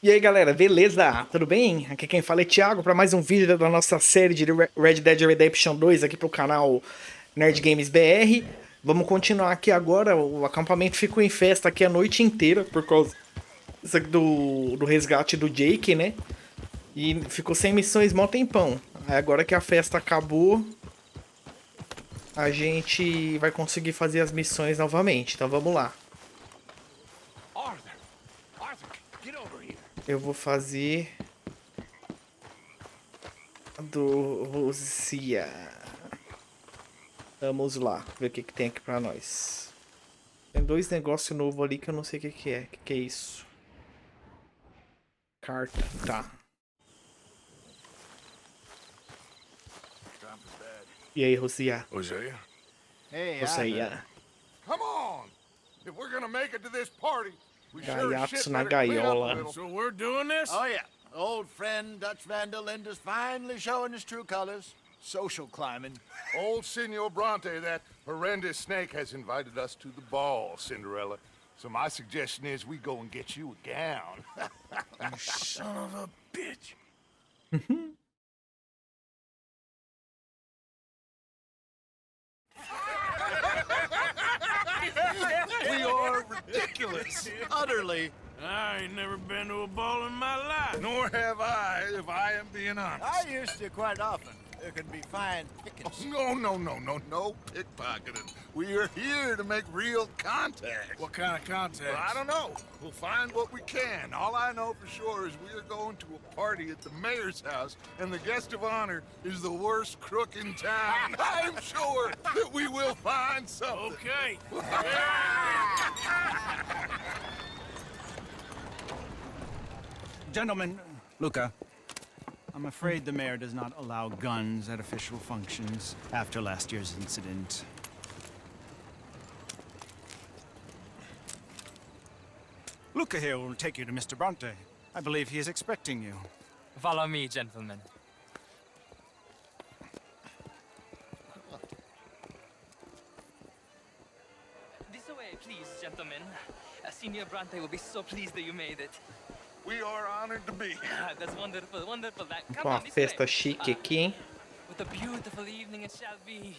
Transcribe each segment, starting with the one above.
E aí galera, beleza? Tudo bem? Aqui quem fala é Thiago para mais um vídeo da nossa série de Red Dead Redemption 2 aqui pro canal Nerd Games BR. Vamos continuar aqui agora, o acampamento ficou em festa aqui a noite inteira por causa do resgate do Jake, né? E ficou sem missões mó tempão. Aí agora que a festa acabou, a gente vai conseguir fazer as missões novamente, então vamos lá. Eu vou fazer do Rússia. Vamos lá, ver o que tem aqui pra nós. Tem dois negócios novos ali que eu não sei o que é. O que é isso? Carta, tá. E aí, Rússia? Hosea? Hey, Rússia. Come on! If we're gonna make it to this party, we sure as Gaiatos shit na better clean up a gaiola. little. So we're doing this? Oh, yeah. Old friend Dutch Van der Linde's finally showing his true colors. Social climbing. Old Senor Bronte, that horrendous snake, has invited us to the ball, Cinderella. So my suggestion is we go and get you a gown. You son of a bitch. We are ridiculous. Utterly. I ain't never been to a ball in my life. Nor have I, if I am being honest. I used to quite often. There can be fine pickings. No pickpocketing. We are here to make real contact. What kind of contact? Well, I don't know. We'll find what we can. All I know for sure is we are going to a party at the mayor's house, and the guest of honor is the worst crook in town. I'm sure that we will find something. Okay. Gentlemen, Luca, I'm afraid the mayor does not allow guns at official functions after last year's incident. Luca here will take you to Mr. Bronte. I believe he is expecting you. Follow me, gentlemen. This way, please, gentlemen. Senior Bronte will be so pleased that you made it. We are honored to be here. That's wonderful, wonderful. Come Com uma on, this festa way. chique aqui, hein? What a beautiful evening it shall be.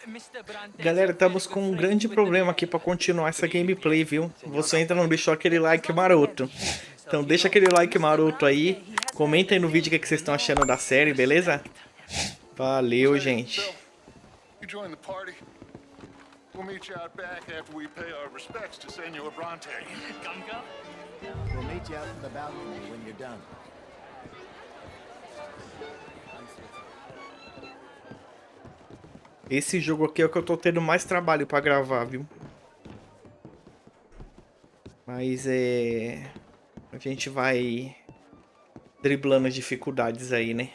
Mr. Bronte, Galera, estamos com um grande problema aqui para continuar essa gameplay, viu? Você ainda não deixou aquele like maroto. Então deixa aquele like maroto aí. Comenta aí no vídeo o que vocês estão achando da série, beleza? Valeu, gente. You join the party. We'll meet you out back after we pay our respects to Senor Bronte. Banca. We'll meet you out in the balcony when you're done. Esse jogo aqui é o que eu tô tendo mais trabalho pra gravar, viu? Mas a gente vai driblando as dificuldades aí, né?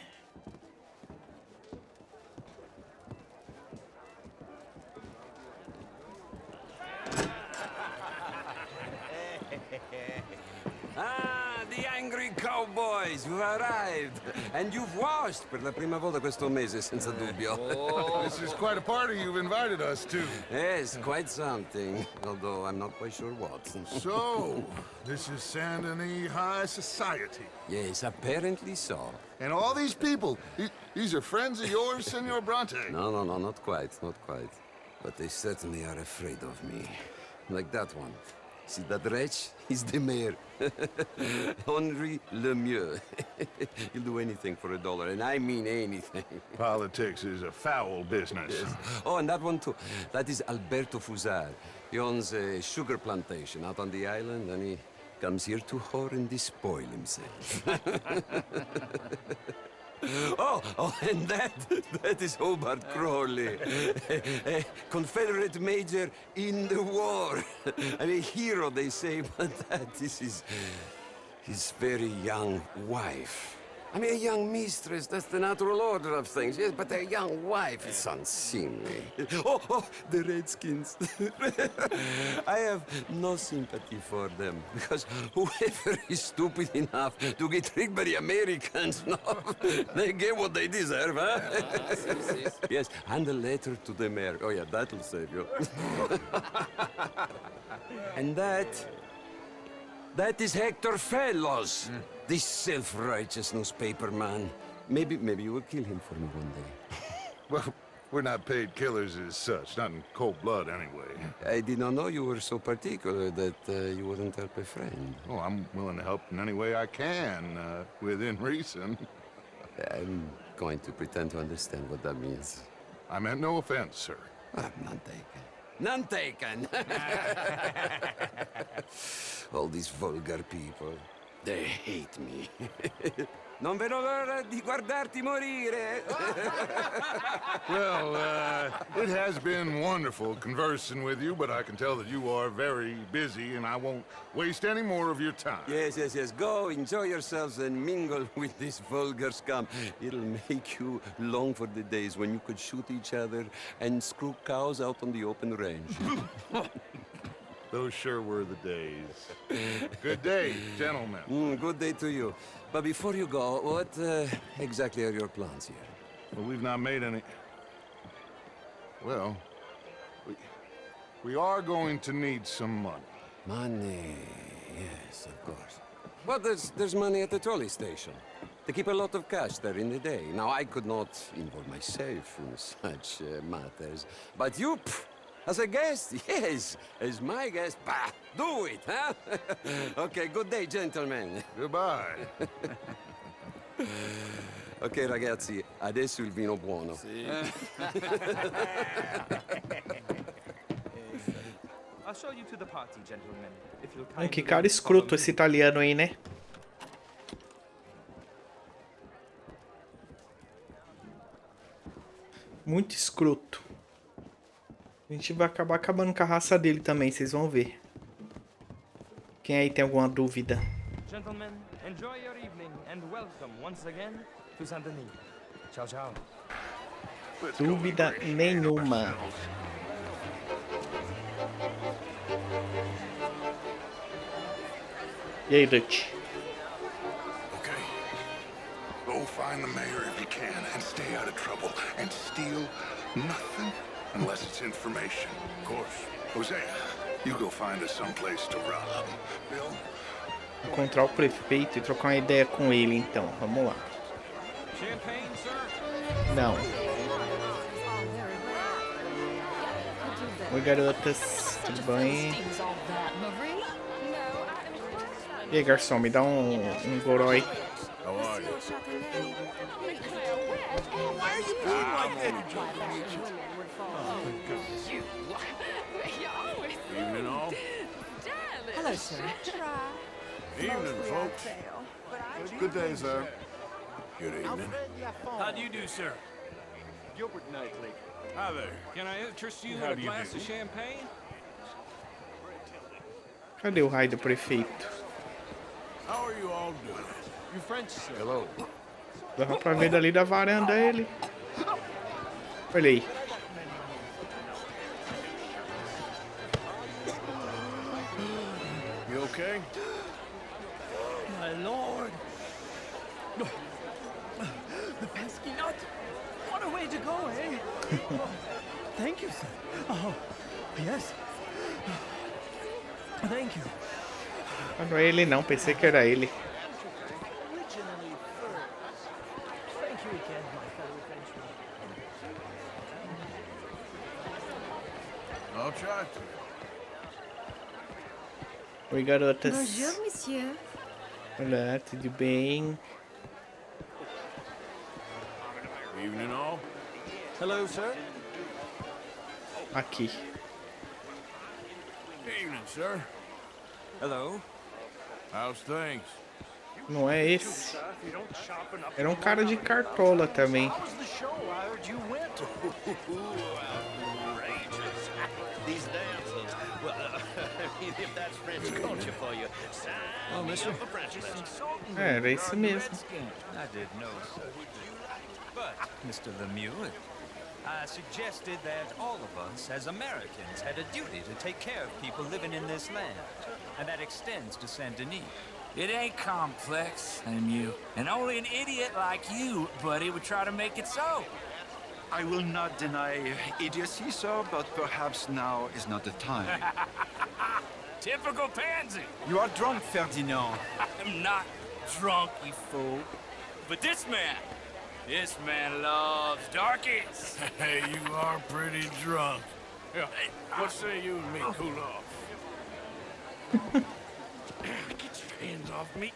The angry cowboys, you've arrived. And you've washed per la prima volta questo mese, senza dubbio. This is quite a party you've invited us to. Yes, quite something. Although I'm not quite sure what. So, this is Saint Denis High Society. Yes, apparently so. And all these people, these are friends of yours, Senor Bronte? No, not quite, not quite. But they certainly are afraid of me. Like that one. See that wretch? He's the mayor. Henri Lemieux. He'll do anything for $1, and I mean anything. Politics is a foul business. Yes. Oh, and that one too. That is Alberto Fusar. He owns a sugar plantation out on the island, and he comes here to whore and despoil himself. Oh, and that is Hobart Crawley, a Confederate major in the war. And a hero, they say, but that is his very young wife. I mean, a young mistress, that's the natural order of things, yes, but a young wife is unseemly. Oh, the Redskins. I have no sympathy for them, because whoever is stupid enough to get tricked by the Americans, no, they get what they deserve, huh? Yes, and a letter to the mayor. Oh, yeah, that'll save you. And that That is Hector Fellows, this self-righteous newspaper man. Maybe you will kill him for me one day. Well, we're not paid killers as such, not in cold blood anyway. I did not know you were so particular that you wouldn't help a friend. Oh, I'm willing to help in any way I can, within reason. I'm going to pretend to understand what that means. I meant no offense, sir. None taken. None taken! All these vulgar people, they hate me. Non vedo l'ora di guardarti morire. Well, it has been wonderful conversing with you, but I can tell that you are very busy, and I won't waste any more of your time. Yes. Go, enjoy yourselves, and mingle with this vulgar scum. It'll make you long for the days when you could shoot each other and screw cows out on the open range. Those sure were the days. Good day, gentlemen. Good day to you. But before you go, what exactly are your plans here? Well, we've not made any... Well, we are going to need some money. Money, yes, of course. Well, there's money at the trolley station. They keep a lot of cash there in the day. Now, I could not involve myself in such matters. But you, as a guest, yes, as my guest, bah, do it, huh? Okay, good day, gentlemen. Goodbye. Ok, ragazzi, adesso il vino buono. I'll show you to the party, gentlemen. If you'll Que cara escroto esse italiano aí, né? Muito escroto. A gente vai acabar acabando com a raça dele também, vocês vão ver. Quem aí tem alguma dúvida? Gentlemen, enjoy your evening and welcome once again to Saint-Denis. Ciao, ciao. Dúvida nenhuma. E aí, Dutch? Okay. Go find the mayor if you can and stay out of trouble and steal nothing unless it's information. Of course. Hosea, you go find us someplace to rob. Bill? Encontrar o prefeito e trocar uma ideia com ele, então. Vamos lá. Champagne, sir? Não. Oi, garotas. Tudo bem? E aí, garçom, me dá um goró aí. How are you? Evening, all. Hello, sir. Evening, folks. Good day, sir. Good evening. How do you do, sir? Gilbert Knightley. Hi there. Can I interest you in How a do you glass do? of champagne? Cadê o raio do prefeito? How are you all doing? You French, sir? Hello. Dava pra ver dali da varanda ele. Olha aí. You okay? My lord. The pesky nut. What a way to go, eh? Thank you, sir. Oh, yes. Thank you. Não é ele não, pensei que era ele. Originally first. Thank you again, my fellow Frenchman. I'll try to. Oi, garotas. Bonjour, monsieur. Olá, tudo bem? Evening, all. Hello, sir. Aqui. Evening, sir. Hello. How's things? Não é esse. Era um cara de cartola também. How was the show? I heard you went. Outrageous. These dances. Well, if that's French culture for you, sign me up for Frenchman. É, era isso mesmo. I did know, sir. But, Mr. Lemieux, I suggested that all of us, as Americans, had a duty to take care of people living in this land. And that extends to Saint-Denis. It ain't complex, Lemieux. And only an idiot like you, buddy, would try to make it so. I will not deny idiocy, sir, but perhaps now is not the time. Typical pansy. You are drunk, Ferdinand. I'm not drunk, you fool. But this man loves darkies. Hey, you are pretty drunk. Here, what say you and me cool off? Get your hands off me.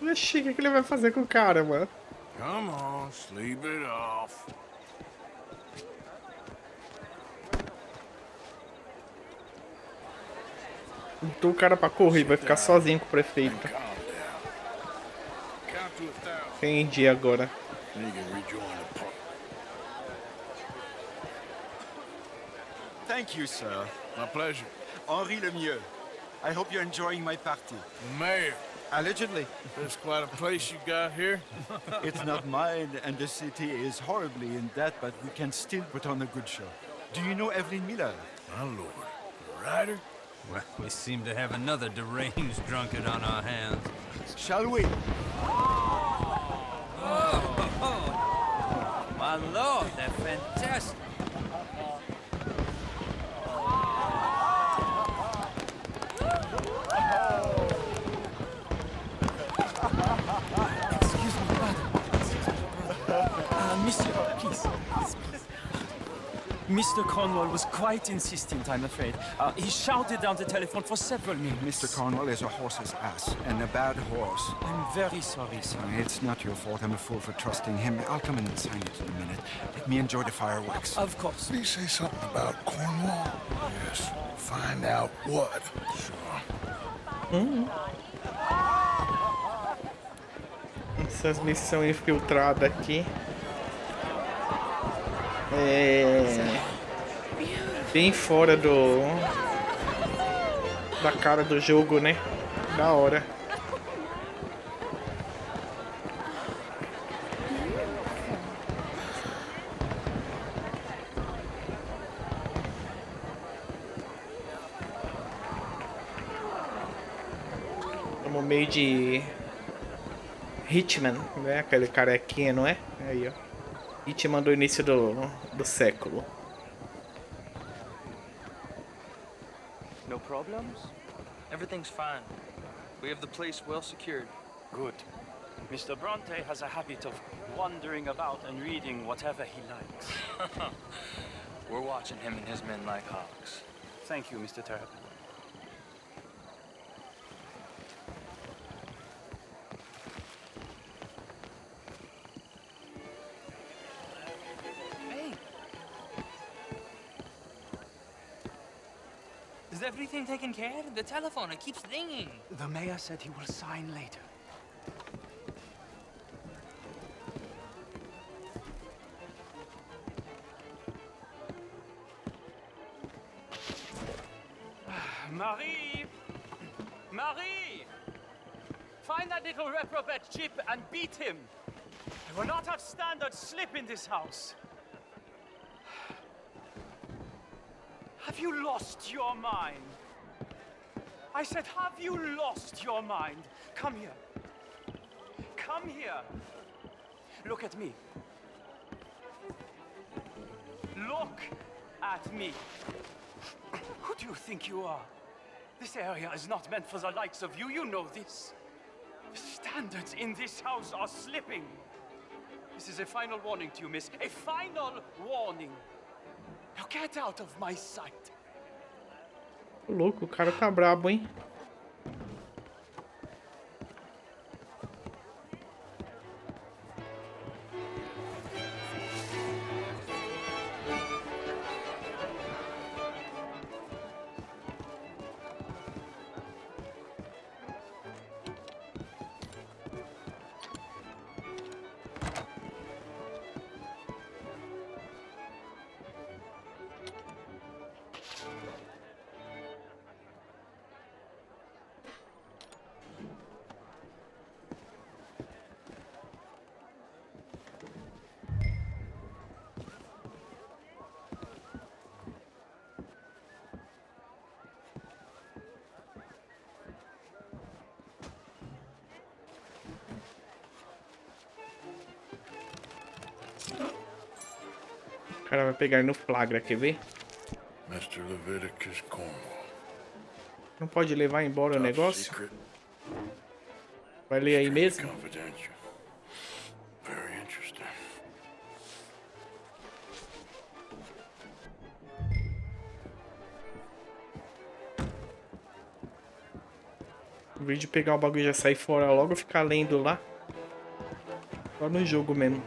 Oxi, o que ele vai fazer com o cara, mano? Come on, sleep it off. Botou o cara pra correr, vai ficar sozinho com o prefeito. Calm down. Count to 1,000. Entendi agora. Then you can rejoin the party. Thank you, sir. My pleasure. Henri Lemieux. I hope you're enjoying my party. Mayor, Allegedly. that's quite a place you got here. It's not mine, and the city is horribly in debt, but we can still put on a good show. Do you know Evelyn Miller? My lord. The writer? Well, we seem to have another deranged drunkard on our hands. Shall we? My lord, they're fantastic. Excuse me, madam. Monsieur, please. Mr. Cornwall was quite insistent, I'm afraid. He shouted down the telephone for several minutes. Mr. Cornwall is a horse's ass, and a bad horse. I'm very sorry, sir. It's not your fault. I'm a fool for trusting him. I'll come in and sign it in a minute. Let me enjoy the fireworks. Of course. Did he say something about Cornwall? Yes. Find out what. Sure. Essas missões infiltradas aqui. Bem fora da cara do jogo, né? Da hora. Estamos meio de Hitman, né? Aquele carequinha, não é? Aí, ó. Hitman do início do século. No problems? Everything's fine. We have the place well secured. Good. Mr. Bronte has a habit of wandering about and reading whatever he likes. We're watching him and his men like hawks. Thank you, Mr. Terrapin. Is everything taken care of? The telephone, it keeps ringing. The mayor said he will sign later. Marie! Marie! Find that little reprobate Chip and beat him. I will not have standard slip in this house. Have you lost your mind? I said, have you lost your mind? Come here. Come here. Look at me. Look at me. Who do you think you are? This area is not meant for the likes of you. You know this. The standards in this house are slipping. This is a final warning to you, miss. A final warning. Now get out of my sight. Louco, o cara tá brabo, hein? O cara vai pegar ele no flagra, quer ver? Mr. Leviticus Cornwall. Não pode levar embora o negócio? Vai ler aí mesmo? Em vez de pegar o bagulho e já sair fora logo, ficar lendo lá. Só no jogo mesmo.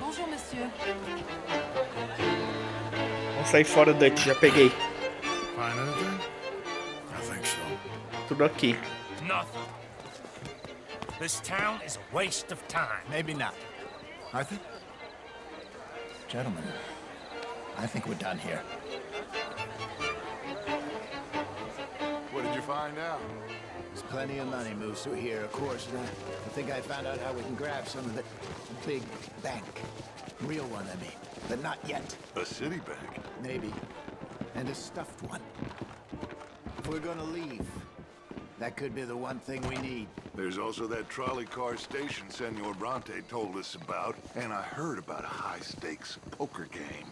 Bonjour, monsieur. Vamos sair fora, Dutch. Já peguei. Find anything? I think so. Tudo aqui. Nothing. This town is a waste of time. Maybe not. Arthur? Gentlemen, I think we're done here. What did you find out? There's plenty of money moves through here, of course. And I think I found out how we can grab some of it. A big bank. Real one, I mean. But not yet. A city bank? Maybe. And a stuffed one. If we're gonna leave, that could be the one thing we need. There's also that trolley car station Senor Bronte told us about, and I heard about a high-stakes poker game.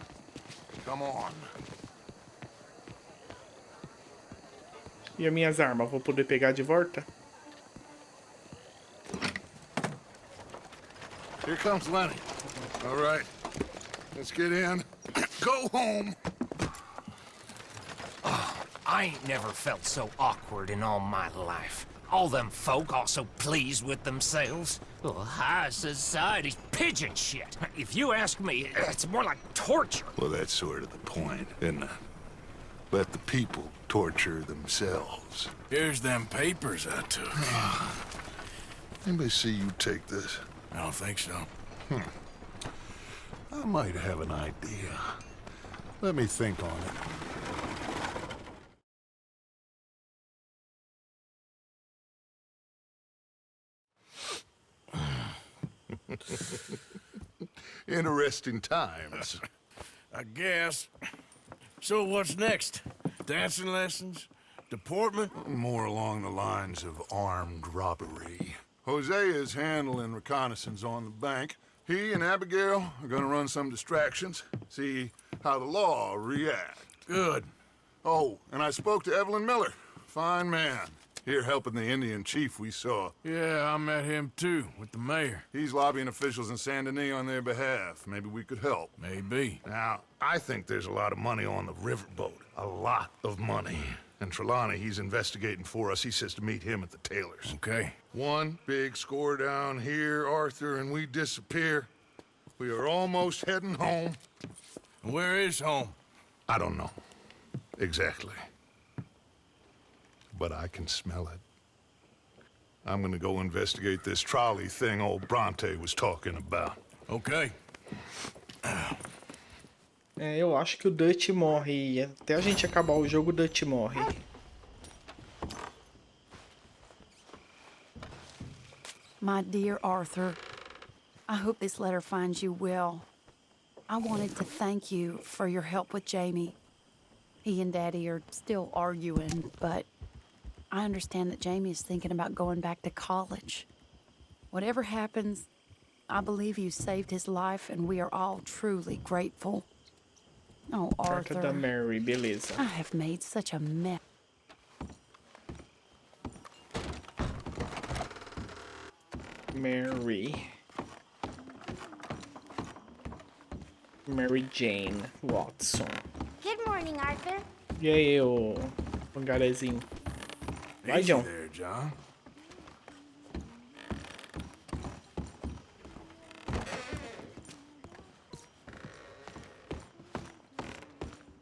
Come on. E as minhas armas? Vou poder pegar de volta? Here comes Lenny. All right, let's get in. Go home. I ain't never felt so awkward in all my life. All them folk all so pleased with themselves. Oh, high society's pigeon shit. If you ask me, it's more like torture. Well, that's sort of the point, isn't it? Let the people torture themselves. Here's them papers I took. Anybody see you take this? I don't think so. I might have an idea. Let me think on it. Interesting times. I guess. So what's next? Dancing lessons? Deportment? More along the lines of armed robbery. Hosea is handling reconnaissance on the bank. He and Abigail are gonna run some distractions, see how the law reacts. Good. Oh, and I spoke to Evelyn Miller. Fine man. Here helping the Indian chief we saw. Yeah, I met him too, with the mayor. He's lobbying officials in Saint Denis on their behalf. Maybe we could help. Maybe. Now, I think there's a lot of money on the riverboat. A lot of money. And Trelawney, he's investigating for us. He says to meet him at the Taylor's. Okay. One big score down here, Arthur, and we disappear. We are almost heading home. Where is home? I don't know. Exactly. But I can smell it. I'm gonna go investigate this trolley thing old Bronte was talking about. Okay. É, eu acho que o Dutch morre. Até a gente acabar o jogo, o Dutch morre. My dear Arthur, I hope this letter finds you well. I wanted to thank you for your help with Jamie. He and Daddy are still arguing, but I understand that Jamie is thinking about going back to college. Whatever happens, I believe you saved his life, and we are all truly grateful. Oh, Carta da Arthur, Mary, beleza. I have made such a mess. Mary Jane Watson. Good morning, Arthur. E aí, ô pangarezinho? Vai, Easy John. there, John.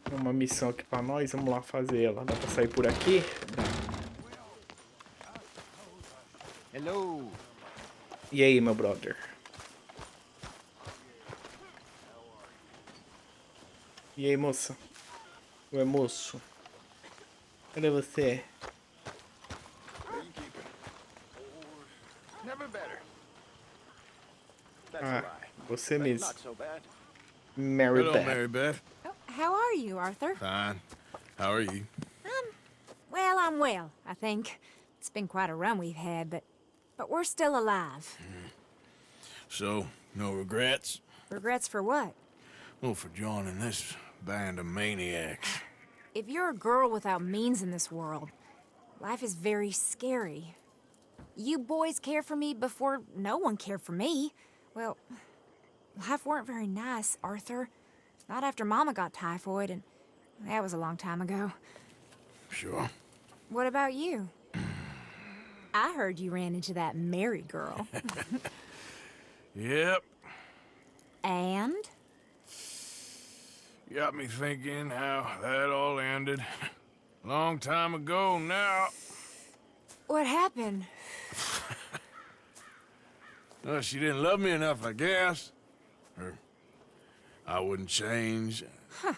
Tem uma missão aqui pra nós, vamos lá fazer ela. Dá pra sair por aqui? Dá. Hello. E aí, meu brother? E aí, moça? Ué, moço? Cadê você? Never better. Ah, você mesmo. Not so bad. Mary Hello, Beth. Mary Beth. How are you, Arthur? Fine. How are you? Well, I'm well, I think. It's been quite a run we've had, but we're still alive. So, no regrets? Regrets for what? Well, for joining this band of maniacs. If you're a girl without means in this world, life is very scary. You boys cared for me before no one cared for me. Well, life weren't very nice, Arthur. Not after Mama got typhoid, and that was a long time ago. Sure. What about you? I heard you ran into that Mary girl. Yep. And? Got me thinking how that all ended. Long time ago now. What happened? Well, she didn't love me enough, I guess. Or I wouldn't change. Huh.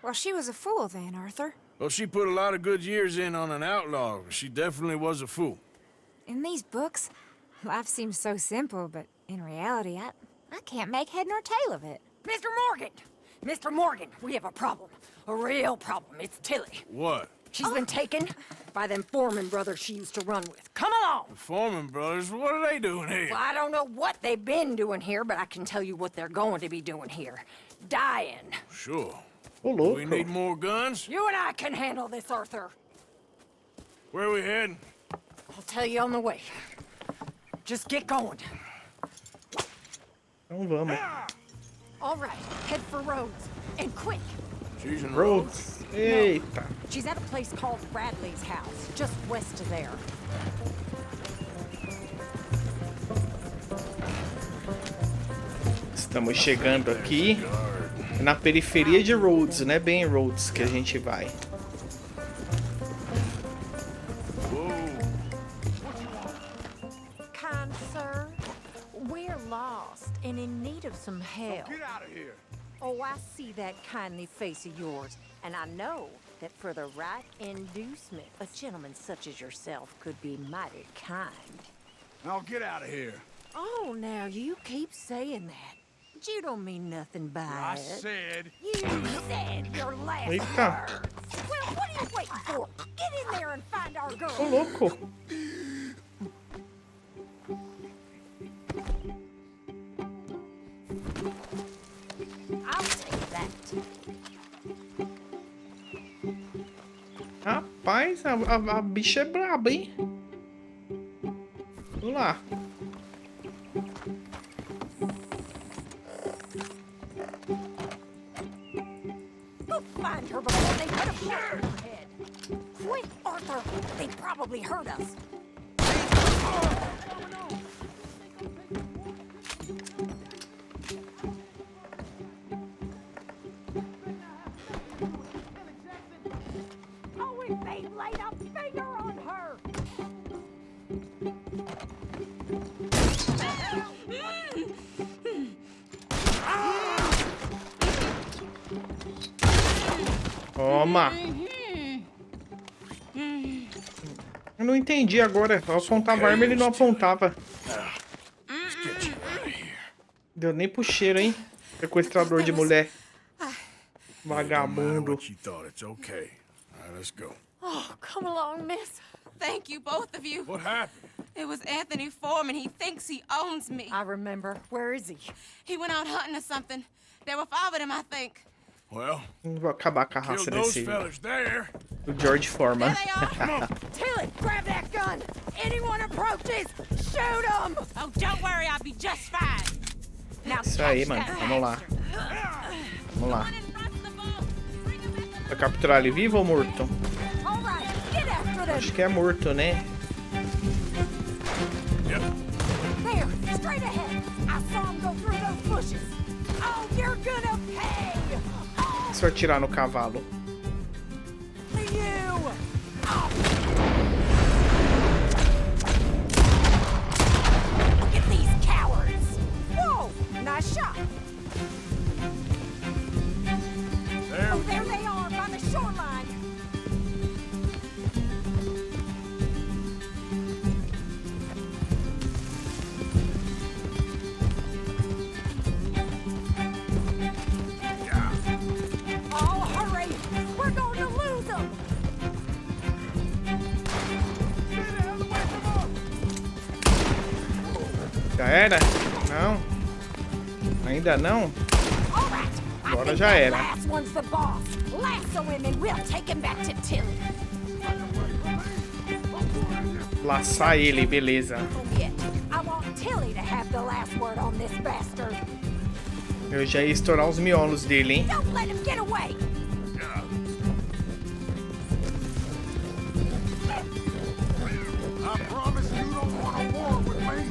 Well, she was a fool then, Arthur. Well, she put a lot of good years in on an outlaw. She definitely was a fool. In these books, life seems so simple, but in reality, I can't make head nor tail of it. Mr. Morgan! Mr. Morgan, we have a problem. A real problem. It's Tilly. What? She's been taken by them Foreman brothers she used to run with. Come along! The Foreman brothers? What are they doing here? Well, I don't know what they've been doing here, but I can tell you what they're going to be doing here. Dying. Sure. Ô, Do we louco. need more guns? You and I can handle this, Arthur. Where are we heading? I'll tell you on the way. Just get going. Então vamos. All right, head for Rhodes. And quick. She's in Rhodes. Eita. She's at a place called Bradley's house, just west of there. Estamos chegando aqui na periferia de Rhodes, não é bem Rhodes que a gente vai. Kind sir, we're lost and in need of some help. Get out of here. Oh, I see that kindly face of yours, and I know that for the right inducement, a gentleman such as yourself could be mighty kind. Now get out of here. Oh, now you keep saying that. But you don't mean nothing by I it. said. You said your last Eita. words. Well, what are you waiting for? Get in there and find our girl. Ô, louco. I'll take that. Rapaz, a bicha é braba, hein? Vamos lá. Go find her before they put a bullet in her head. Quick, Arthur. They probably heard us. Oh, if they laid a finger on her. Toma. Eu não entendi agora. Eu apontava a arma e ele não apontava. Deu nem pro cheiro, hein? Sequestrador de mulher. Vagabundo. She thought it's okay. All right, let's go. Oh, come along, miss. Thank you, both of you. What happened? It was Anthony Foreman. He thinks he owns me. I remember. Where is he? He went out hunting or something. There were 5 of them, I think. Well, Vou acabar com a kill raça those desse fellas there. do George Foreman. Tilly, grab that gun. Anyone approaches, shoot them. Oh, don't worry, I'll be just fine. Now Isso aí, mano. Vamos lá. Vamos lá. Vai capturar ele vivo ou morto? All right, get after them. Acho que é morto, né? There, straight ahead. I saw him go through those bushes. Oh, you're gonna pay. Se eu atirar no cavalo. You. Look at these cowards. Whoa, nice shot. There. Oh, there they are by the shoreline. Oh, hurry! We're going to lose them! Já era? Não. Ainda não? Agora já era. Last one's the boss. Lasso him and we'll take him back to Tilly. Laçar ele, beleza. I want Tilly to have the last word on this bastard. Eu já ia estourar os miolos dele, hein? Don't let him get away. I promise you don't want a war with me.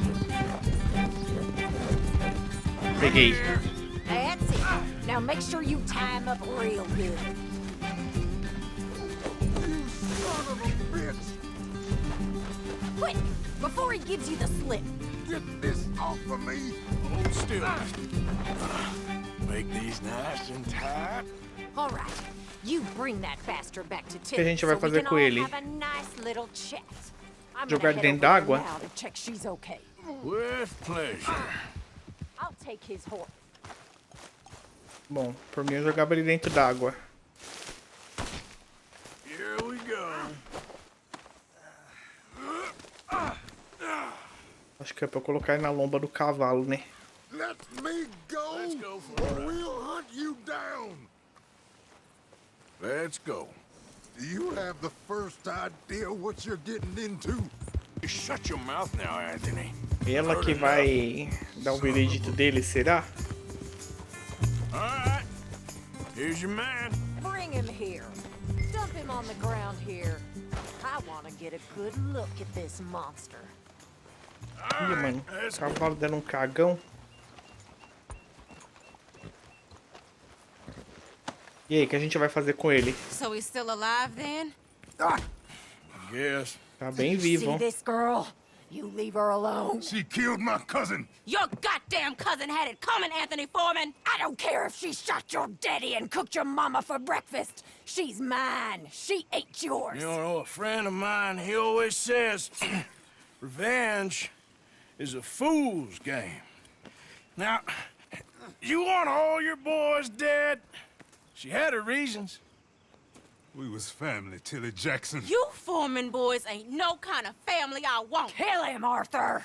Peguei. That's it. Now make sure you tie him up real good. You son of a bitch. Quick, before he gives you the slip. Get this off of me. Hold still. Make these nice and tight. All right. You bring that bastard back to O que a Tilly gente vai so we fazer can com all ele? have a nice little chat. I'm Jogar gonna head dentro over d'água? there now to check she's okay. With pleasure. I'll take his horse. Bom, por mim eu jogava ele dentro d'água. Here we go. Acho que é pra eu colocar ele na lomba do cavalo, né? Let me go. Let's go for or we'll hunt you down. Let's go. Do you have the first idea what you're getting into? Shut your mouth now, Anthony. Ela que vai dar o veredito dele, será? All right. Here's your man. Bring him here. Dump him on the ground here. I want to get a good look at this monster. Ih, mano, o cavalo dando um cagão. E aí, o que a gente vai fazer com ele? So he's still alive then? Yes. Tá bem vivo. See this girl? You leave her alone. She killed my cousin. Your goddamn cousin had it coming, Anthony Foreman. I don't care if she shot your daddy and cooked your mama for breakfast. She's mine. She ain't yours. You know, a friend of mine, he always says, revenge is a fool's game. Now, you want all your boys dead? She had her reasons. We was family, Tilly Jackson. You Foreman boys ain't no kind of family I want. Kill him, Arthur.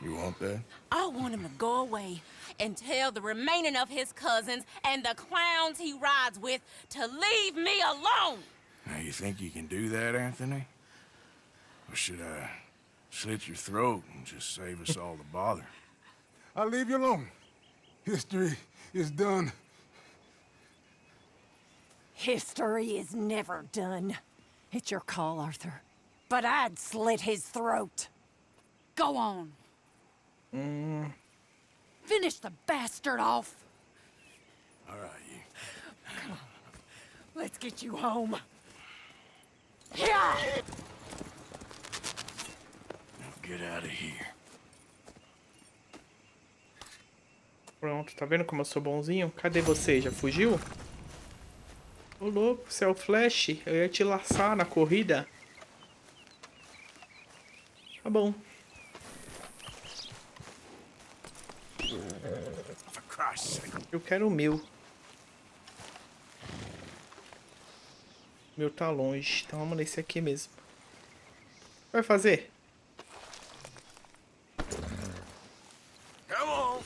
You want that? I want him to go away and tell the remaining of his cousins and the clowns he rides with to leave me alone. Now, you think you can do that, Anthony? Or should I slit your throat and just save us all the bother? I'll leave you alone. History is done. History is never done. It's your call, Arthur. But I'd slit his throat. Go on. Finish the bastard off. All right, you. Come on. Let's get you home. Yeah! Now get out of here. Pronto, tá vendo como eu sou bonzinho? Cadê você? Já fugiu? Ô louco, você é o Flash. Eu ia te laçar na corrida. Tá bom. Eu quero o meu. O meu tá longe. Então vamos nesse aqui mesmo. Vai fazer? Come on.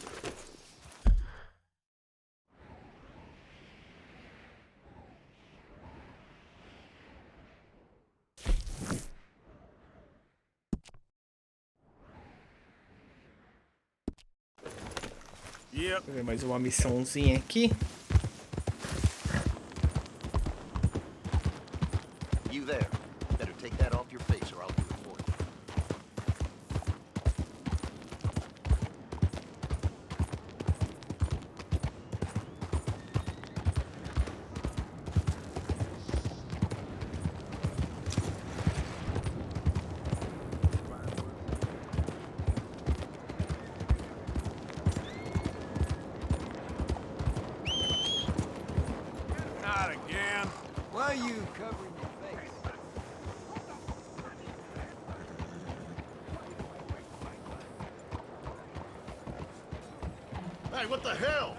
Vou ver mais uma missãozinha aqui. You there. Better take that off your face or I'll do it for you. Not again. Why are you covering your face? Hey, what the hell?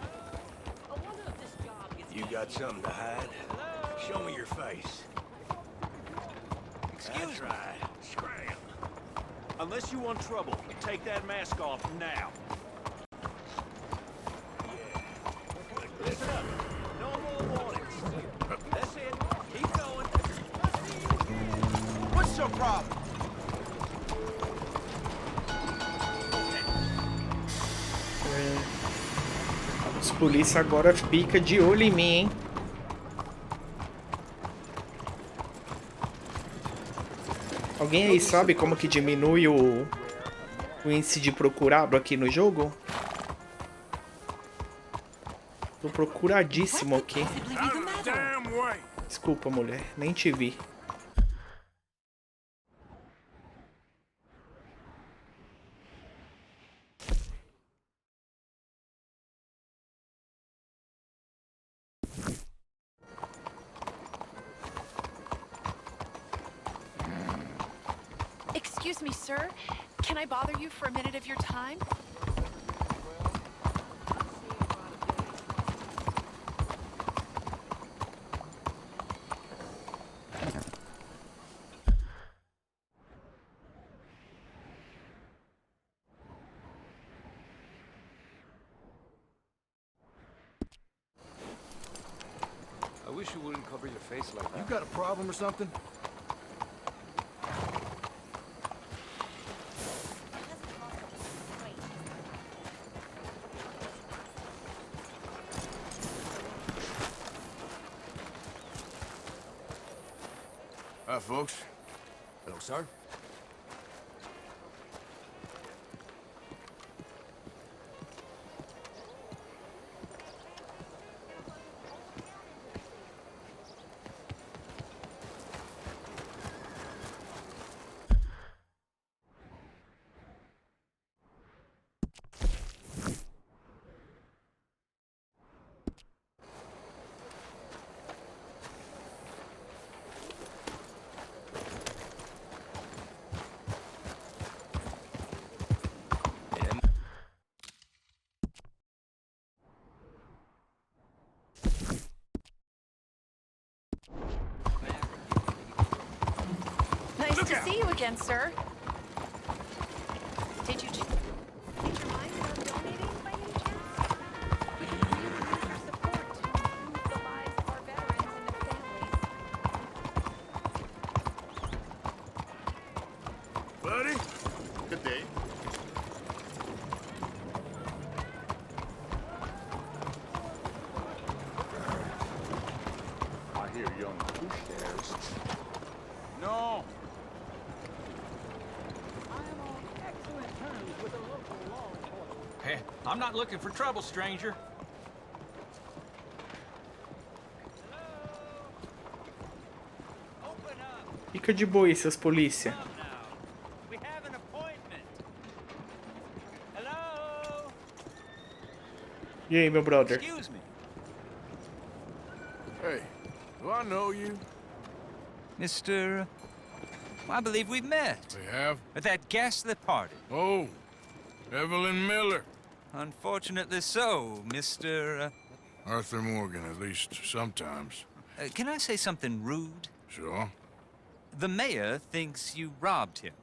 You got something to hide? Show me your face. Excuse me. Right. Scram. Unless you want trouble, take that mask off now. problem. Os polícia agora fica de olho em mim, hein? Alguém aí sabe como que diminui o índice de procurado aqui no jogo? Tô procuradíssimo aqui. Desculpa, mulher, nem te vi. Excuse me, sir. Can I bother you for a minute of your time? I wish you wouldn't cover your face like that. You got a problem or something? Hi, folks. Hello, sir. Nice to see you again, sir. Did you change your mind about donating by any chance? We can use your support to improve the lives of our veterans and their families. Buddy? Good day. I hear young Push there's. No. Hey, I'm not looking for trouble, stranger. Fica de boa aí, seus polícia. We have an appointment. Hello? E aí, meu brother? Excuse me. Hey, do I know you? Mr. I believe we've met. We have? At that ghastly party. Oh, Evelyn Miller. Unfortunately so, Mr. Arthur Morgan, at least sometimes. Can I say something rude? Sure. The mayor thinks you robbed him.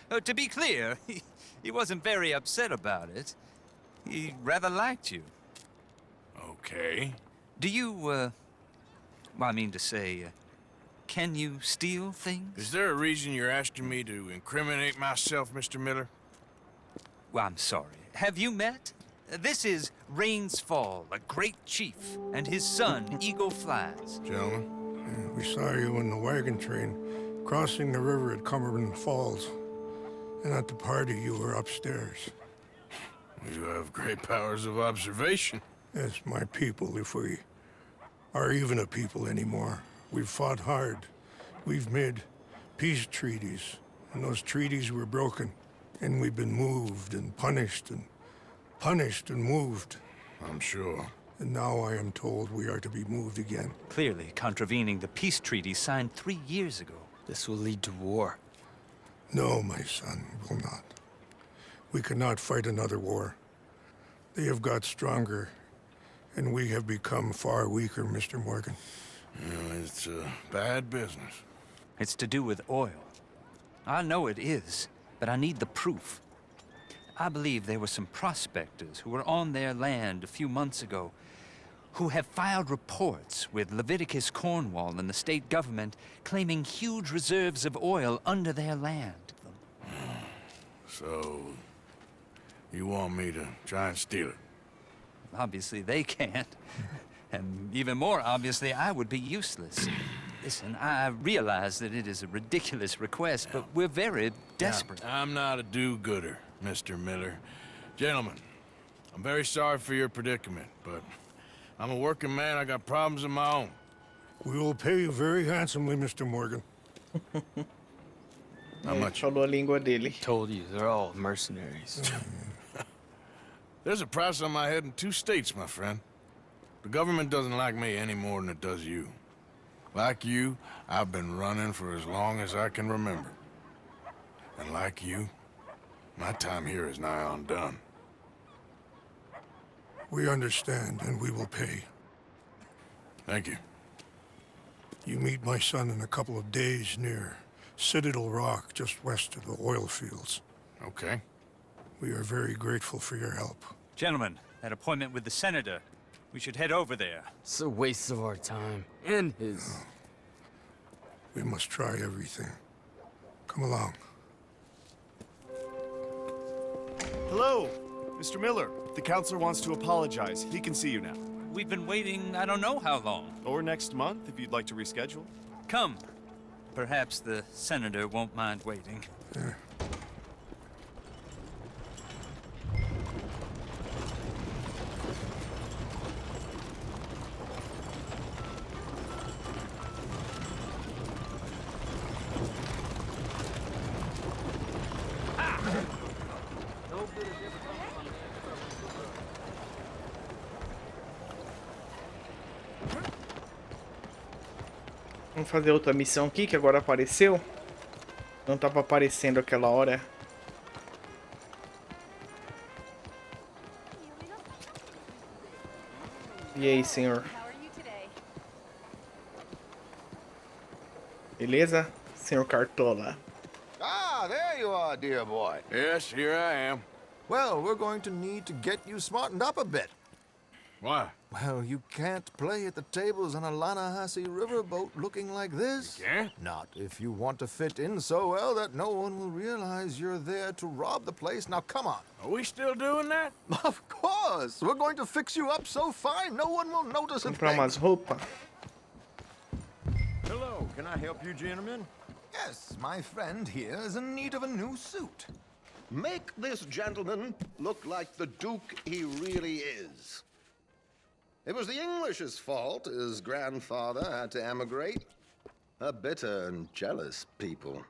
To be clear, he wasn't very upset about it. He rather liked you. Okay. Do you, well, I mean to say, can you steal things? Is there a reason you're asking me to incriminate myself, Mr. Miller? Well, I'm sorry. Have you met? This is Rains Fall, a great chief, and his son, Eagle Flies. Gentlemen? We saw you in the wagon train crossing the river at Cumberland Falls. And at the party, you were upstairs. You have great powers of observation. Yes, my people, if we are even a people anymore. We've fought hard. We've made peace treaties, and those treaties were broken. And we've been moved and punished and moved. I'm sure. And now I am told we are to be moved again. Clearly contravening the peace treaty signed 3 years ago. This will lead to war. No, my son, it will not. We cannot fight another war. They have got stronger, and we have become far weaker, Mr. Morgan. Yeah, it's bad business. It's to do with oil. I know it is, but I need the proof. I believe there were some prospectors who were on their land a few months ago who have filed reports with Leviticus Cornwall and the state government claiming huge reserves of oil under their land. So, you want me to try and steal it? Obviously they can't. And even more obviously, I would be useless. Listen, I realize that it is a ridiculous request, but we're very desperate. Now, I'm not a do-gooder, Mr. Miller. Gentlemen, I'm very sorry for your predicament, but I'm a working man. I got problems of my own. We will pay you very handsomely, Mr. Morgan. How much? Falou a língua dele. Told you, they're all mercenaries. There's a price on my head in 2 states, my friend. The government doesn't like me any more than it does you. Like you, I've been running for as long as I can remember. And like you, my time here is nigh undone. We understand, and we will pay. Thank you. You meet my son in a couple of days near Citadel Rock, just west of the oil fields. Okay. We are very grateful for your help. Gentlemen, that appointment with the senator, we should head over there. It's a waste of our time. And his. We must try everything. Come along. Hello, Mr. Miller. The counselor wants to apologize. He can see you now. We've been waiting I don't know how long. Or next month, if you'd like to reschedule. Come. Perhaps the senator won't mind waiting. Yeah. Vamos fazer outra missão aqui que agora apareceu. Não tava aparecendo aquela hora. E aí, senhor? Beleza? Senhor Cartola. Ah, there you are, dear boy. Yes, here I am. Well, we're going to need to get you smartened up a bit. Why? Well, you can't play at the tables on a Lannahechee riverboat looking like this. You can't? Not if you want to fit in so well that no one will realize you're there to rob the place. Now, come on. Are we still doing that? Of course. We're going to fix you up so fine no one will notice a Comprar thing. umas roupas. Hello, can I help you, gentlemen? Yes, my friend here is in need of a new suit. Make this gentleman look like the Duke he really is. It was the English's fault his grandfather had to emigrate. A bitter and jealous people.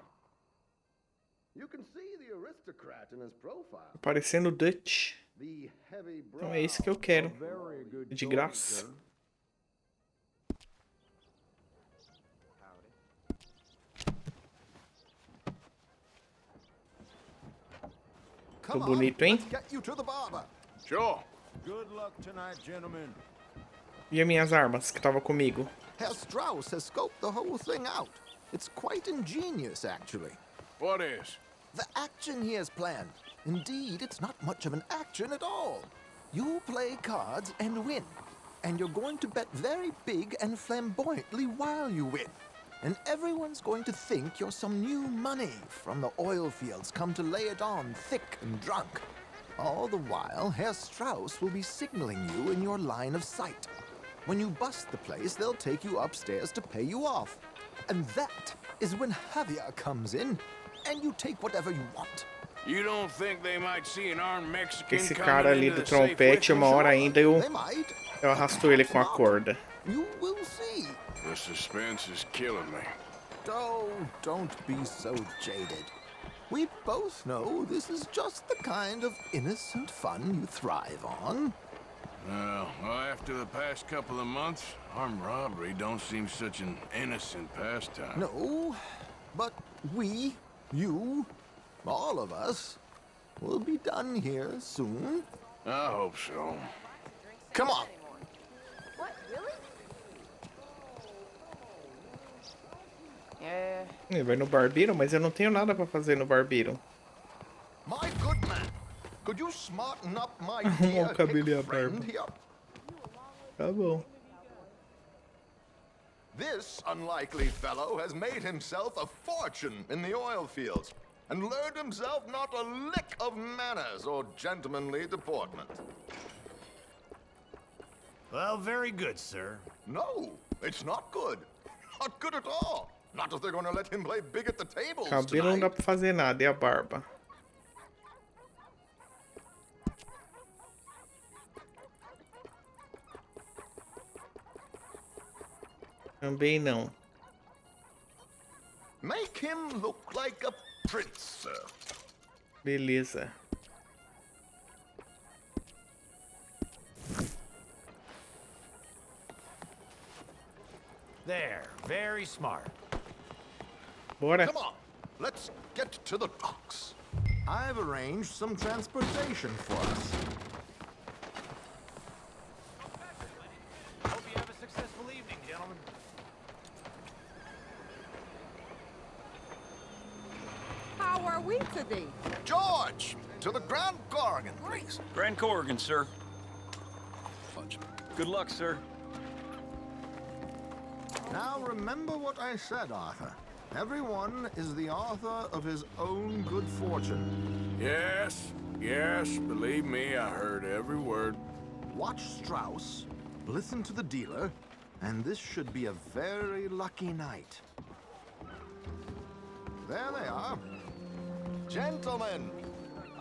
You can see the aristocrat in his profile. Parecendo Dutch. The heavy Então é isso que eu quero. De graça. Tô bonito, hein? Get you to the barber. Sure. Good luck tonight, gentlemen. E as minhas armas que tava comigo? Herr Strauss has scoped the whole thing out. It's quite ingenious, actually. What is? The action he has planned. Indeed, it's not much of an action at all. You play cards and win. And you're going to bet very big and flamboyantly while you win. And everyone's going to think you're some new money from the oil fields come to lay it on thick and drunk. All the while, Herr Strauss will be signaling you in your line of sight. When you bust the place, they'll take you upstairs to pay you off. And that is when Javier comes in, and you take whatever you want. You don't think they might see an armed Mexican Esse coming cara ali into do the safe with trompete, uma them? hora ainda eu They arrasto ele com a corda. You will see. The suspense is killing me. Oh, don't be so jaded. We both know this is just the kind of innocent fun you thrive on. Well, after the past couple of months, armed robbery don't seem such an innocent pastime. No, but we, you, all of us, will be done here soon. I hope so. Come on. What, really? Ele vai no barbeiro, mas eu não tenho nada pra fazer no barbeiro. My good man, could you smarten up my Arrumar dear o cabelo e a hick friend barba. here? Tá bom. This unlikely fellow has made himself a fortune in the oil fields and learned himself not a lick of manners or gentlemanly deportment. Well, very good, sir. No, it's not good. Not good at all. Not if they're going to let him play big at the tables Cabelo não dá pra fazer nada, e a barba? Também não. Make him look like a prince, sir. Beleza. There, very smart. Bora. Come on, let's get to the docks. I've arranged some transportation for us. Hope you have a successful evening, gentlemen. How are we today? George, to the Grand Corrigan, please. Grand Corrigan, sir. Good luck, sir. Now remember what I said, Arthur. Everyone is the author of his own good fortune. Yes, yes, believe me, I heard every word. Watch Strauss, listen to the dealer, and this should be a very lucky night. There they are. Gentlemen,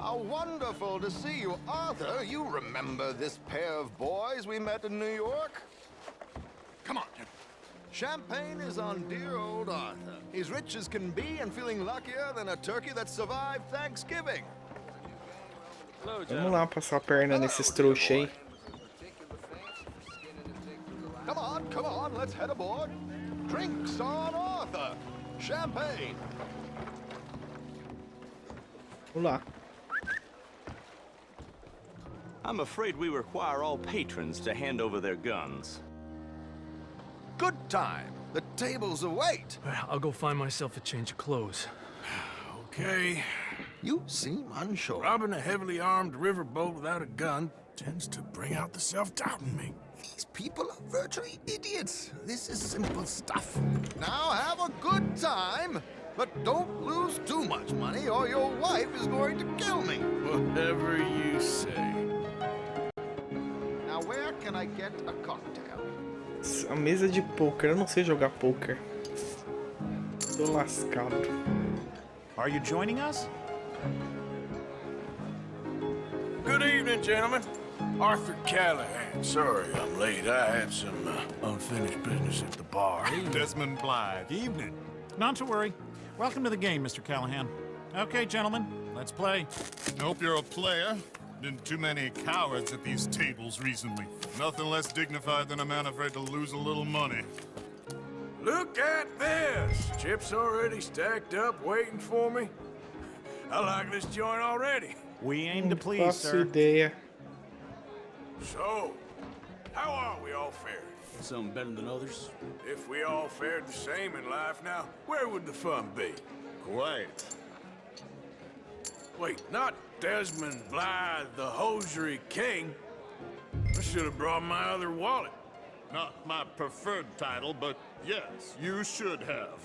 how wonderful to see you. Arthur, you remember this pair of boys we met in New York? Come on, gentlemen. Champagne is on dear old Arthur. He's rich as can be and feeling luckier than a turkey that survived Thanksgiving. Vamos lá passar a perna nesses trouxas aí. Come on, let's head aboard. Drinks on Arthur. Champagne. Vamos lá. I'm afraid we require all patrons to hand over their guns. Good time. The tables await. I'll go find myself a change of clothes. Okay. You seem unsure. Robbing a heavily armed riverboat without a gun tends to bring out the self-doubt in me. These people are virtually idiots. This is simple stuff. Now have a good time, but don't lose too much money or your wife is going to kill me. Whatever you say. Now where can I get a cocktail? A mesa de poker, eu não sei jogar poker. Tô lascado. Are you joining us? Good evening, gentlemen. Arthur Callahan. Sorry I'm late. I had some unfinished business at the bar. Desmond Blythe. Evening. Not to worry. Welcome to the game, Mr. Callahan. Okay, gentlemen, let's play. Hope you're a player. Been too many cowards at these tables recently. Nothing less dignified than a man afraid to lose a little money. Look at this! Chips already stacked up, waiting for me. I like this joint already. We aim to please, Faço sir. ideia. So, how are we all fared? Some better than others. If we all fared the same in life now, where would the fun be? Quiet. Wait, not Desmond Blythe, the hosiery king. I should have brought my other wallet. Not my preferred title, but yes, you should have.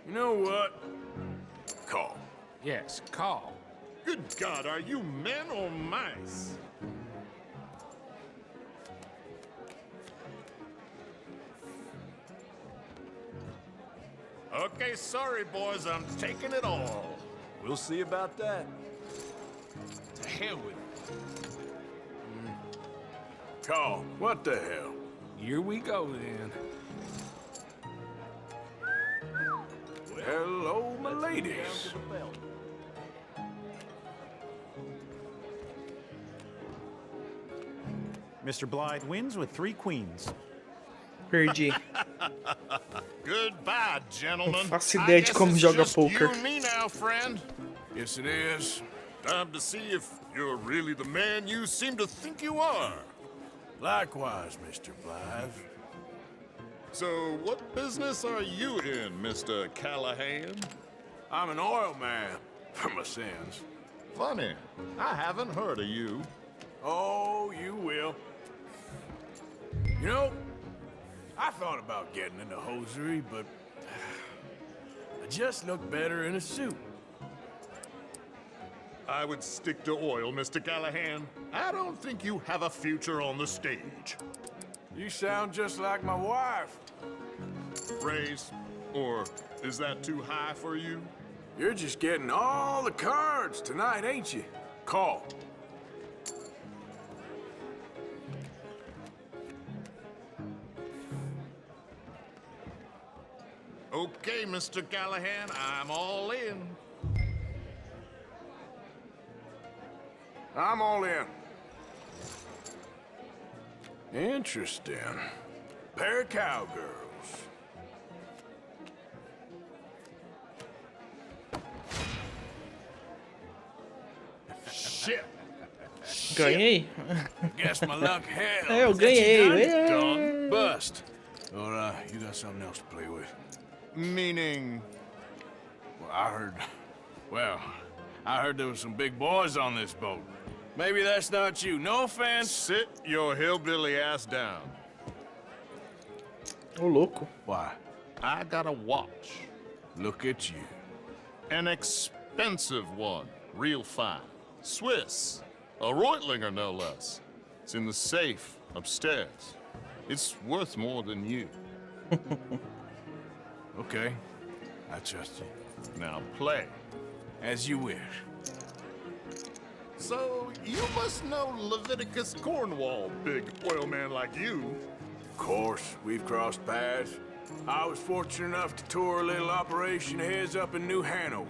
You know what? Call. Yes, call. Good God, are you men or mice? Okay, sorry, boys, I'm taking it all. We'll see about that. To hell with it. Call. What the hell? Here we go, then. Well, hello, my ladies. Mr. Blythe wins with 3 queens. Perdi. Goodbye, gentlemen. Não faço ideia de como joga poker. You and me now, friend. Yes, it is. Time to see if you're really the man you seem to think you are. Likewise, Mr. Blythe. So, what business are you in, Mr. Callahan? I'm an oil man, for my sins. Funny. I haven't heard of you. Oh, you will. You know, I thought about getting into hosiery, but I just look better in a suit. I would stick to oil, Mr. Callahan. I don't think you have a future on the stage. You sound just like my wife. Raise, or is that too high for you? You're just getting all the cards tonight, ain't you? Call. Okay, Mr. Callahan, I'm all in. I'm all in. Interesting. Pair of cowgirls. Shit. Ganhei. Guess my luck held. É, eu Is that you ganhei. done? É. Bust. Or you got something else to play with? Meaning? Well, I heard there was some big boys on this boat. Maybe that's not you. No offense. Sit your hillbilly ass down. Ô, louco. Why? I got a watch. Look at you. An expensive one. Real fine. Swiss. A Reutlinger, no less. It's in the safe upstairs. It's worth more than you. Okay. I trust you. Now play. As you wish. So, you must know Leviticus Cornwall, big oil man like you. Of course, we've crossed paths. I was fortunate enough to tour a little operation of his up in New Hanover.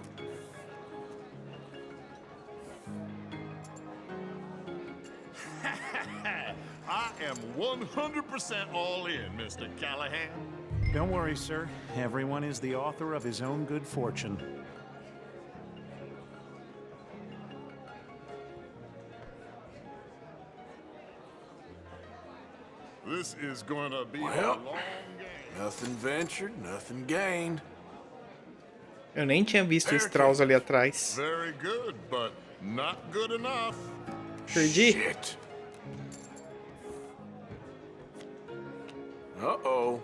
I am 100% all in, Mr. Callahan. Don't worry, sir. Everyone is the author of his own good fortune. This is going to be a Well, long game. nothing ventured, nothing gained. Eu nem tinha visto o Strauss ali atrás. Very good, but not good enough. Perdi? Shit. Uh-oh.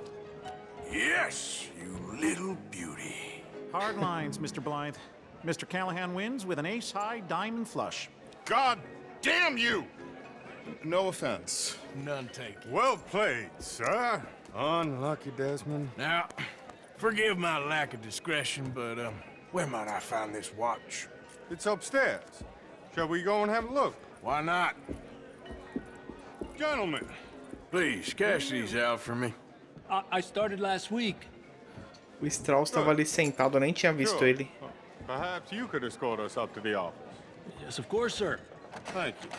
Yes, you little beauty. Hard lines, Mr. Blythe. Mr. Callahan wins with an ace-high diamond flush. God damn you! No offense. None taken. Well played, sir. Unlucky, Desmond. Now, forgive my lack of discretion, but, where might I find this watch? It's upstairs. Shall we go and have a look? Why not? Gentlemen. Please, cash these out for me. I started last week. O Strauss estava ali sentado, eu nem tinha visto Sure. ele. Perhaps you could escort us up to the office. Yes, of course, sir. Thank you.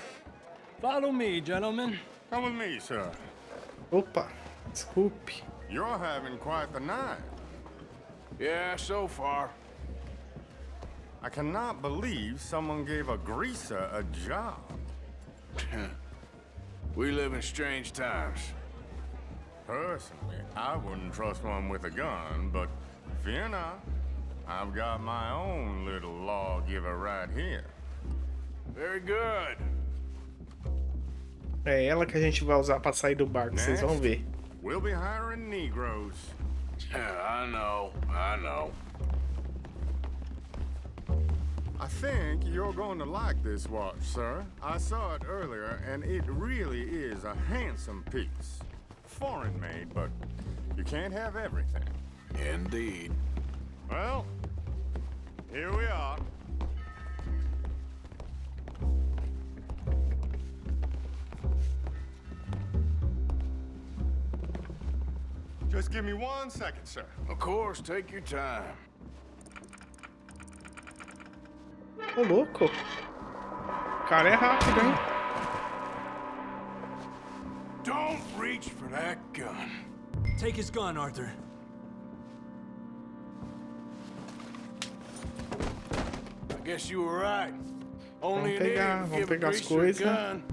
Follow me, gentlemen. Come with me, sir. Opa, desculpe. You're having quite the night. Yeah, so far. I cannot believe someone gave a greaser a job. We live in strange times. Personally, I wouldn't trust one with a gun, but fear not. I've got my own little lawgiver right here. Very good. É ela que a gente vai usar pra sair do barco, vocês vão ver. We'll be hiring Negroes. I know. I think you're going to like this watch, sir. I saw it earlier, and it really is a handsome piece. Foreign made, but you can't have everything. Indeed. Well, here we are. Just give me 1 second, sir. Of course, take your time. Ô, louco. O cara é rápido, hein? Don't reach for that gun. Take his gun, Arthur. I guess you were right. Only an idiot would Vamos give a pegar as greaser a coisas. gun.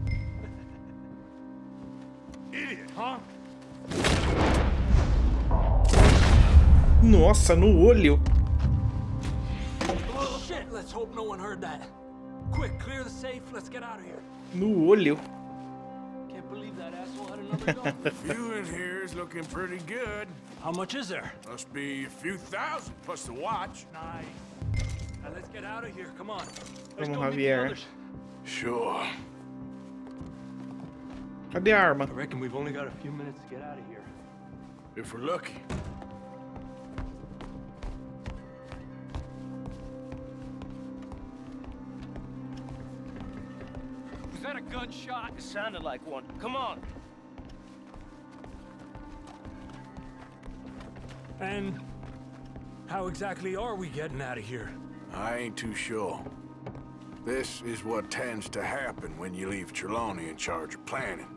Idiot, huh? Nossa, no olho. Shit, let's hope no one heard that. Quick, clear the safe. Let's get out of here. No olho. Can't believe that asshole had another gun. View in here is looking pretty good. How much is there? Must be a few thousand plus the watch. Nice. Now let's get out of here. Come on. Let's Vamos, go meet the Javier. others. Sure. Cadê a arma? I reckon we've only got a few minutes to get out of here. If we're lucky. Was that a gunshot? It sounded like one. Come on. And how exactly are we getting out of here? I ain't too sure. This is what tends to happen when you leave Trelawney in charge of planning.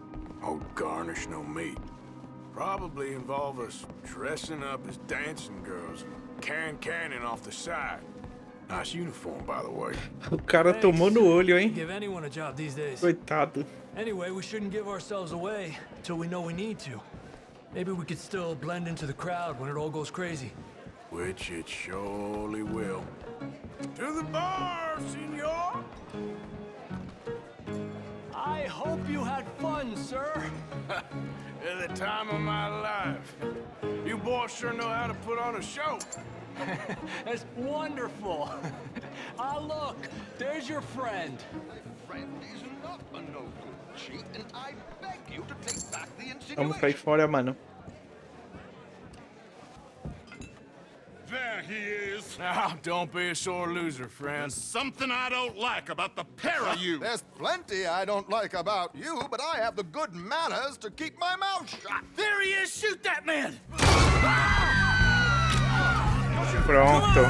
Oh, garnish no meat. Probably involve us dressing up as dancing girls and carrying cannon off the side. Nice uniform, by the way. O cara tomou no olho, hein? Give anyone a job these days. Coitado. Anyway, we shouldn't give ourselves away until we know we need to. Maybe we could still blend into the crowd when it all goes crazy. Which it surely will. To the bar, senor! I hope you had fun, sir. At the time of my life. You boys sure know how to put on a show. That's wonderful. Ah, look, there's your friend. My friend is not a no-good cheat, and I beg you to take back the insinuation. Vamos cair fora, mano. There he is. Now, don't be a sore loser, friend. There's something I don't like about the pair of you. There's plenty I don't like about you, but I have the good manners to keep my mouth shut. There he is! Shoot that man! Pronto.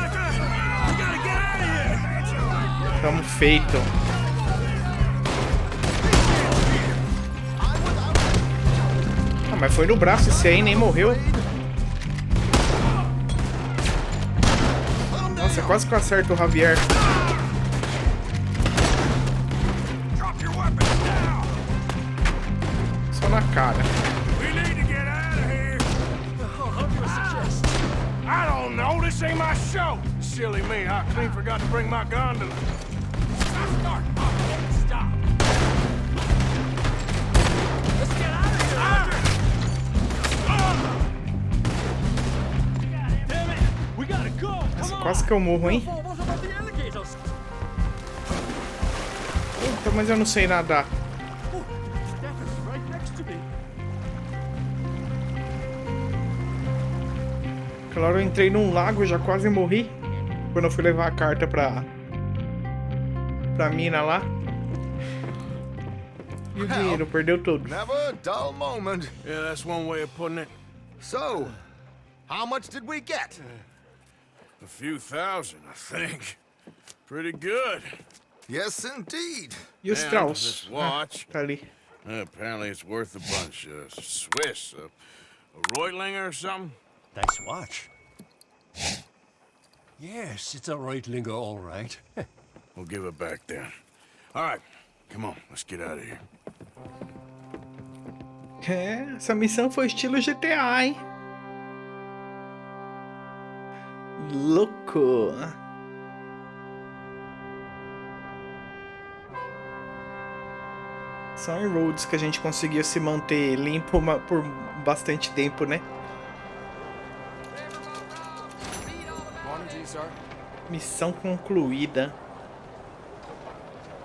Tamo feito. Ah, mas foi no braço esse aí, nem morreu. Nossa, quase que eu acerto o Javier. Só na cara. I don't know, this ain't my show. Silly me, I clean forgot to bring my gondola. Stop. Let's get out of here! Damn it! We gotta go! Come on! Quase que eu morro, hein? Puta, mas eu não sei nadar. Aquela hora eu entrei num lago e já quase morri. Quando eu fui levar a carta pra mina lá. E o dinheiro, perdeu tudo. Never a dull moment. Yeah, that's one way of putting it. So, how much did we get? A few thousand, I think. Pretty good. Yes, indeed. E os And Strauss? this watch. Tá ali. Apparently it's worth a bunch. Swiss. A Reutlinger or something? Nice watch. Yes, it's a Reutlinger, all right. We'll give it back then. All right, come on, let's get out of here. É, essa missão foi estilo GTA, hein? Louco. São em roads que a gente conseguiu se manter limpo por bastante tempo, né? Missão concluída.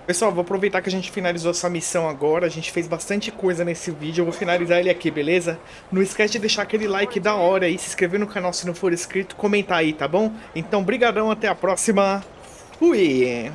Pessoal, vou aproveitar que a gente finalizou essa missão agora. A gente fez bastante coisa nesse vídeo. Eu vou finalizar ele aqui, beleza? Não esquece de deixar aquele like da hora aí, se inscrever no canal se não for inscrito, comentar aí, tá bom? Então, brigadão, até a próxima. Fui!